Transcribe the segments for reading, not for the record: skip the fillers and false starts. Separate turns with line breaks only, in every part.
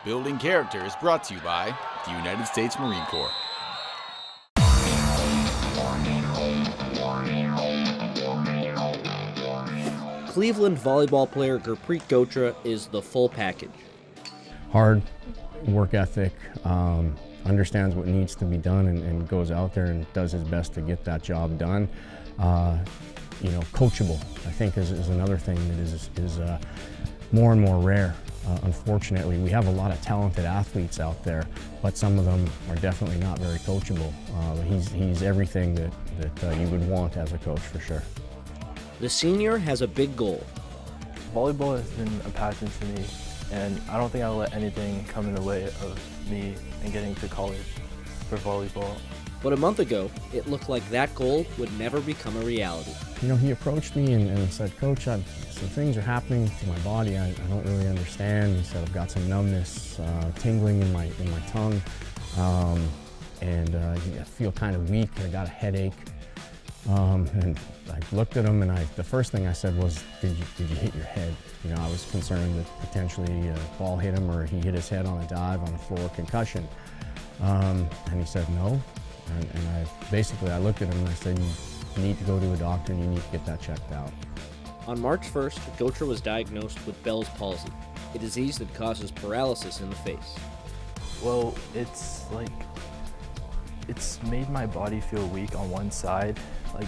Building Character is brought to you by the United States Marine Corps.
Cleveland volleyball player Gurpreet Gotra is the full package.
Hard work ethic, understands what needs to be done and goes out there and does his best to get that job done. Coachable, I think is another thing that is more and more rare. Unfortunately, we have a lot of talented athletes out there, but some of them are definitely not very coachable. He's everything that you would want as a coach, for sure.
The senior has a big goal.
Volleyball has been a passion to me, and I don't think I'll let anything come in the way of me and getting to college for volleyball.
But a month ago, it looked like that goal would never become a reality.
He approached me and said, "Coach, some things are happening to my body I don't really understand." He said, "I've got some numbness, tingling in my tongue, and I feel kind of weak. I got a headache." And I looked at him, and the first thing I said was, "Did you hit your head?" I was concerned that potentially a ball hit him or he hit his head on a dive on the floor, concussion. And he said, "No." And I looked at him and I said, "You need to go to a doctor and you need to get that checked out."
On March 1st, Gotra was diagnosed with Bell's palsy, a disease that causes paralysis in the face.
Well, it's made my body feel weak on one side.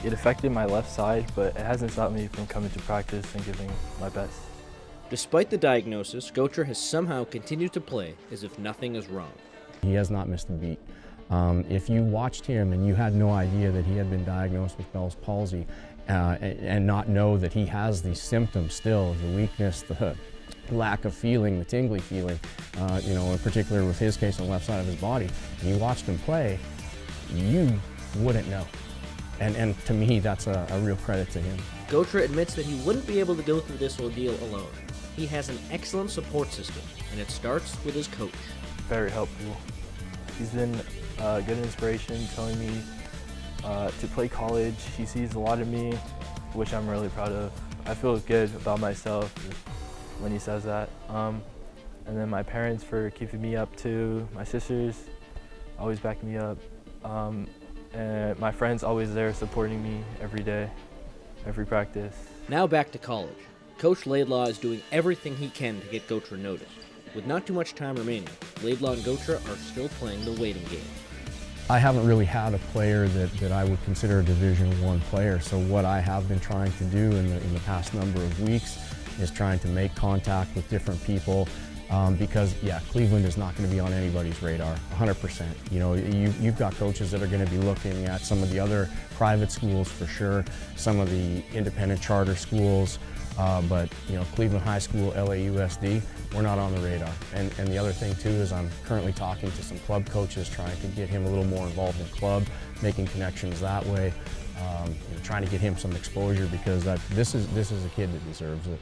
It affected my left side, but it hasn't stopped me from coming to practice and giving my best.
Despite the diagnosis, Gotra has somehow continued to play as if nothing is wrong.
He has not missed a beat. If you watched him and you had no idea that he had been diagnosed with Bell's palsy and not know that he has these symptoms still, the weakness, the lack of feeling, the tingly feeling, in particular with his case on the left side of his body, and you watched him play, you wouldn't know. And to me, that's a real credit to him.
Gotra admits that he wouldn't be able to go through this ordeal alone. He has an excellent support system, and it starts with his coach.
Very helpful. He's been a good inspiration, telling me to play college. He sees a lot of me, which I'm really proud of. I feel good about myself when he says that. And then my parents for keeping me up too. My sisters always back me up. And my friends always there supporting me every day, every practice.
Now back to college. Coach Laidlaw is doing everything he can to get Gotra noticed. With not too much time remaining, Laidlaw and Gotra are still playing the waiting game.
I haven't really had a player that I would consider a Division I player, so what I have been trying to do in the past number of weeks is trying to make contact with different people because, Cleveland is not going to be on anybody's radar, 100%. You've got coaches that are going to be looking at some of the other private schools for sure, some of the independent charter schools, but Cleveland High School, LAUSD, we're not on the radar. And the other thing too is I'm currently talking to some club coaches, trying to get him a little more involved in club, making connections that way, trying to get him some exposure because this is a kid that deserves it.